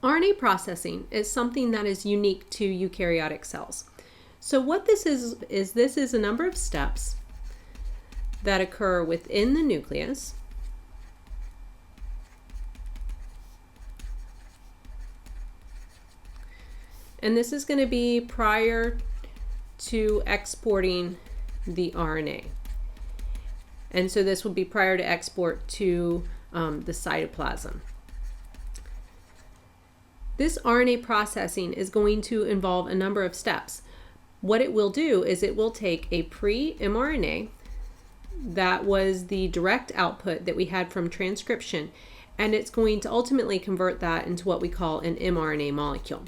RNA processing is something that is unique to eukaryotic cells. So what this is a number of steps that occur within the nucleus and this is going to be prior to exporting the RNA. And so this will be prior to export to the cytoplasm. This RNA processing is going to involve a number of steps. What it will do is it will take a pre-mRNA that was the direct output that we had from transcription, and it's going to ultimately convert that into what we call an mRNA molecule.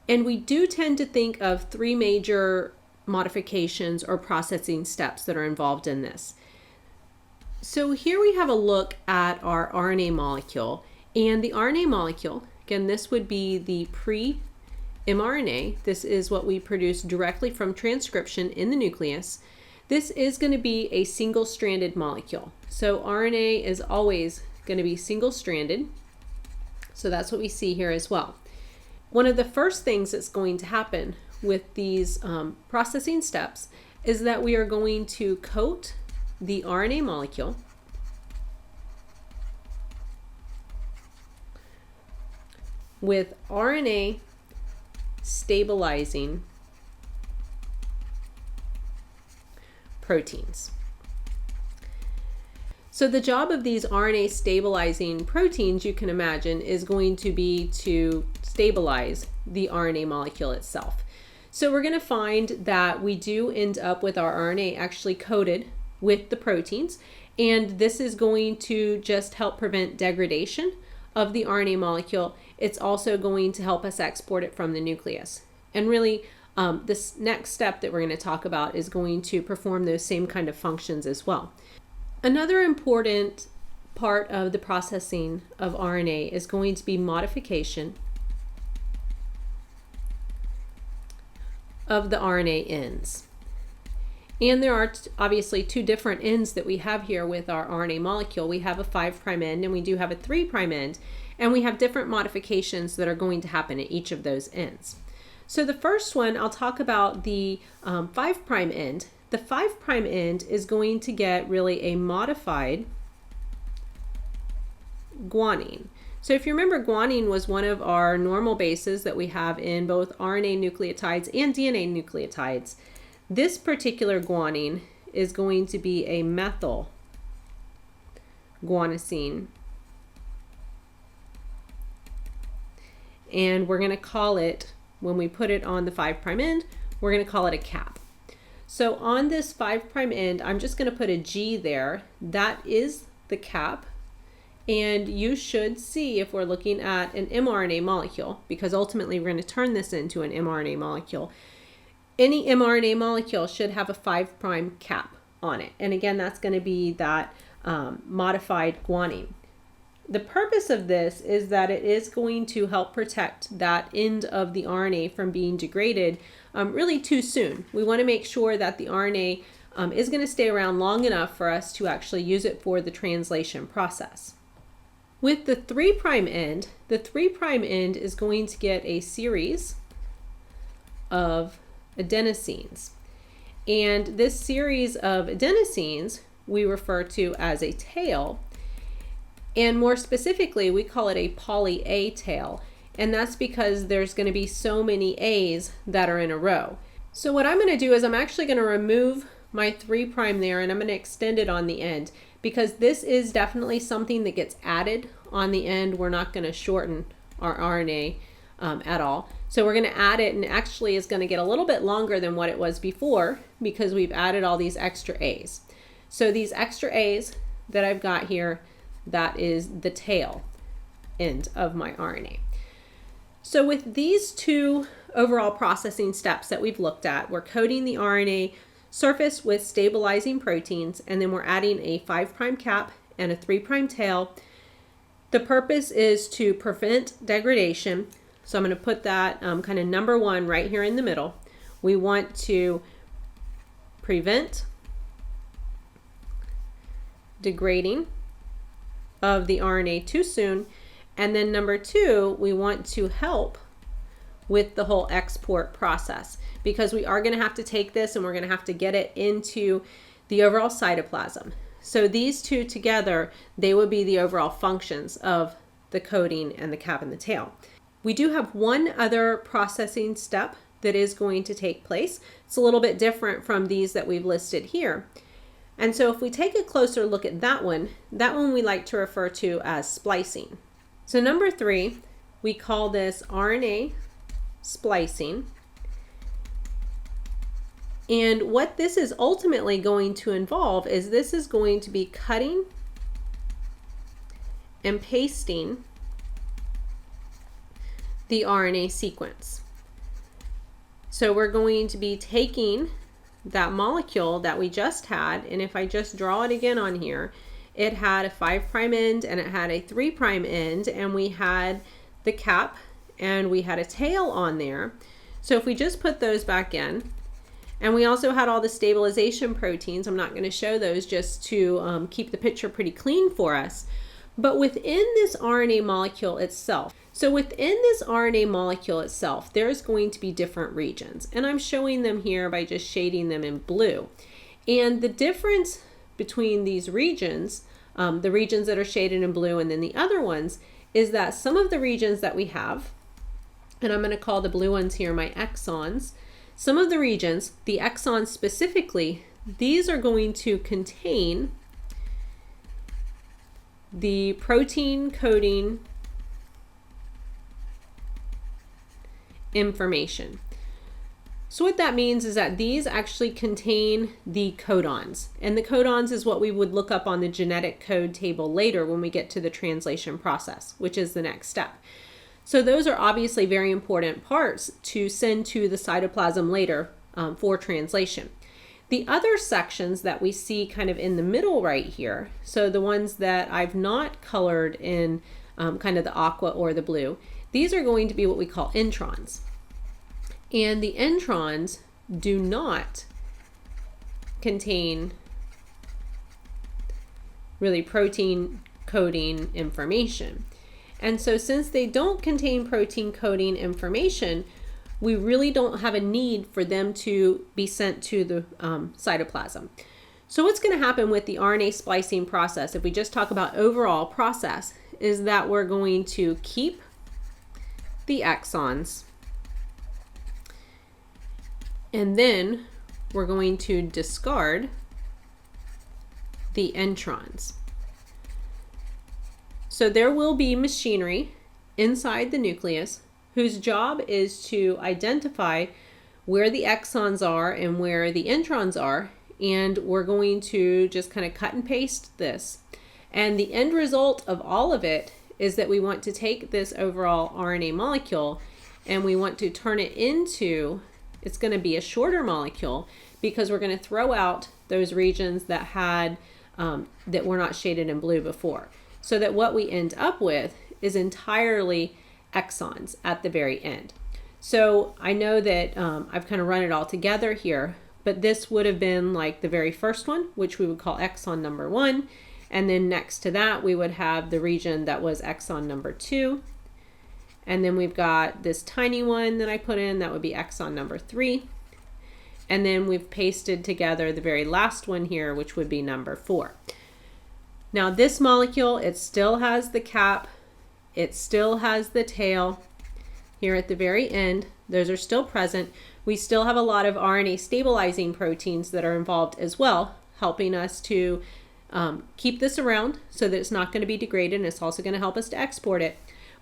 And we do tend to think of three major modifications or processing steps that are involved in this. So here we have a look at our RNA molecule, and the RNA molecule, again, this would be the pre-mRNA. This is what we produce directly from transcription in the nucleus. This is going to be a single-stranded molecule. So RNA is always going to be single-stranded. So that's what we see here as well. One of the first things that's going to happen with these processing steps is that we are going to coat the RNA molecule with RNA stabilizing proteins. So the job of these RNA stabilizing proteins, you can imagine, is going to be to stabilize the RNA molecule itself. So we're going to find that we do end up with our RNA actually coated with the proteins, and this is going to just help prevent degradation of the RNA molecule. It's also going to help us export it from the nucleus. And really, this next step that we're going to talk about is going to perform those same kind of functions as well. Another important part of the processing of RNA is going to be modification of the RNA ends. And there are obviously two different ends that we have here with our RNA molecule. We have a 5' end and we do have a 3' end, and we have different modifications that are going to happen at each of those ends. So the first one, I'll talk about the 5' end. The 5' end is going to get really a modified guanine. So if you remember, guanine was one of our normal bases that we have in both RNA nucleotides and DNA nucleotides. This particular guanine is going to be a methyl guanosine. And we're going to call it, when we put it on the 5' end, we're going to call it a cap. So on this 5' end, I'm just going to put a G there. That is the cap. And you should see, if we're looking at an mRNA molecule, because ultimately we're going to turn this into an mRNA molecule, any mRNA molecule should have a 5' cap on it. And again, that's going to be that modified guanine. The purpose of this is that it is going to help protect that end of the RNA from being degraded really too soon. We want to make sure that the RNA is going to stay around long enough for us to actually use it for the translation process. With the 3' end, the 3' end is going to get a series of adenosines. And this series of adenosines we refer to as a tail. And more specifically, we call it a poly-A tail. And that's because there's going to be so many A's that are in a row. So what I'm going to do is I'm actually going to remove my 3' there, and I'm going to extend it on the end, because this is definitely something that gets added on the end. We're not going to shorten our RNA at all. So we're going to add it, and actually is going to get a little bit longer than what it was before because we've added all these extra A's. So these extra A's that I've got here, that is the tail end of my RNA. So with these two overall processing steps that we've looked at, we're coating the RNA surface with stabilizing proteins, and then we're adding a 5' cap and a 3' tail. The purpose is to prevent degradation. So I'm going to put that kind of number one right here in the middle. We want to prevent degrading of the RNA too soon, And then number 2, we want to help with the whole export process, because we are going to have to take this and we're going to have to get it into the overall cytoplasm. So these two together, they would be the overall functions of the coating and the cap and the tail. We do have one other processing step that is going to take place. It's a little bit different from these that we've listed here. And so if we take a closer look at that one we like to refer to as splicing. So number 3, we call this RNA splicing. And what this is ultimately going to involve is this is going to be cutting and pasting the RNA sequence. So we're going to be taking that molecule that we just had, and if I just draw it again on here, it had a 5' end and it had a 3' end, and we had the cap and we had a tail on there. So if we just put those back in, and we also had all the stabilization proteins, I'm not going to show those just to keep the picture pretty clean for us, but within this RNA molecule itself, there's going to be different regions, and I'm showing them here by just shading them in blue. And the difference between these regions, the regions that are shaded in blue and then the other ones, is that some of the regions that we have, and I'm going to call the blue ones here my exons, some of the regions, the exons specifically, these are going to contain the protein coding information. So what that means is that these actually contain the codons, and the codons is what we would look up on the genetic code table later when we get to the translation process, which is the next step. So those are obviously very important parts to send to the cytoplasm later for translation. The other sections that we see kind of in the middle right here, so the ones that I've not colored in kind of the aqua or the blue, these are going to be what we call introns. And the introns do not contain really protein coding information. And so since they don't contain protein coding information, we really don't have a need for them to be sent to the cytoplasm. So what's going to happen with the RNA splicing process, if we just talk about overall process, is that we're going to keep the exons, and then we're going to discard the introns. So there will be machinery inside the nucleus whose job is to identify where the exons are and where the introns are, and we're going to just kind of cut and paste this. And the end result of all of it is that we want to take this overall RNA molecule and we want to turn it into, it's going to be a shorter molecule because we're going to throw out those regions that had that were not shaded in blue before, so that what we end up with is entirely exons at the very end. So I know that I've kind of run it all together here, but this would have been like the very first one, which we would call exon number 1. And then next to that, we would have the region that was exon number 2. And then we've got this tiny one that I put in, that would be exon number 3. And then we've pasted together the very last one here, which would be number 4. Now this molecule, it still has the cap, it still has the tail here at the very end. Those are still present. We still have a lot of RNA stabilizing proteins that are involved as well, helping us to keep this around so that it's not going to be degraded, and it's also going to help us to export it.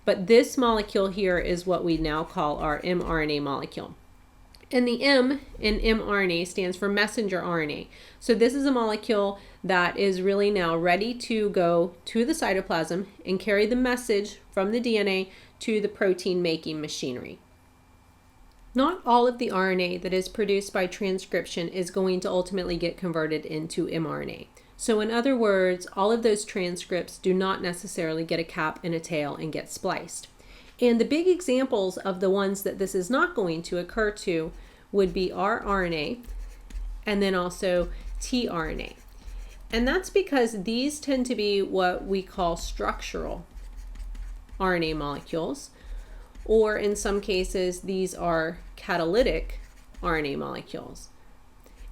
But this molecule here is what we now call our mRNA molecule. And the M in mRNA stands for messenger RNA. So this is a molecule that is really now ready to go to the cytoplasm and carry the message from the DNA to the protein making machinery. Not all of the RNA that is produced by transcription is going to ultimately get converted into mRNA. So in other words, all of those transcripts do not necessarily get a cap and a tail and get spliced. And the big examples of the ones that this is not going to occur to would be rRNA and then also tRNA. And that's because these tend to be what we call structural RNA molecules, or in some cases, these are catalytic RNA molecules.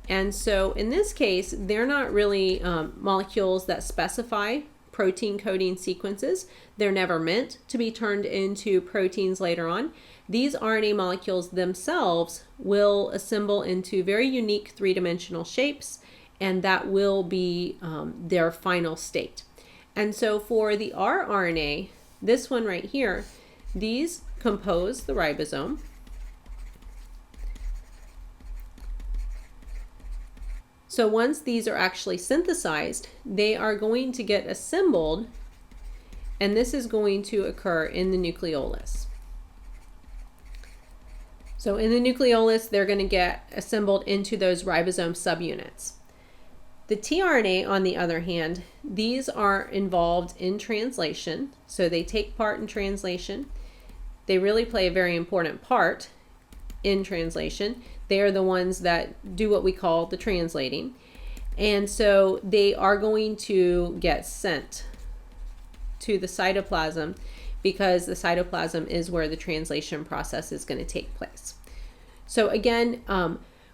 And so in this case, they're not really molecules that specify protein coding sequences. They're never meant to be turned into proteins later on. These RNA molecules themselves will assemble into very unique three-dimensional shapes, and that will be their final state. And so for the rRNA, this one right here, these compose the ribosome. So once these are actually synthesized, they are going to get assembled, and this is going to occur in the nucleolus. So in the nucleolus, they're going to get assembled into those ribosome subunits. The tRNA, on the other hand, these are involved in translation, so they take part in translation. They really play a very important part in translation. They are the ones that do what we call the translating. And so they are going to get sent to the cytoplasm because the cytoplasm is where the translation process is going to take place. So again,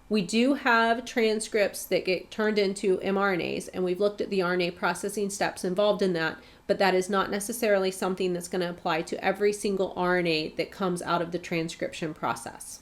we do have transcripts that get turned into mRNAs, and we've looked at the RNA processing steps involved in that, but that is not necessarily something that's going to apply to every single RNA that comes out of the transcription process.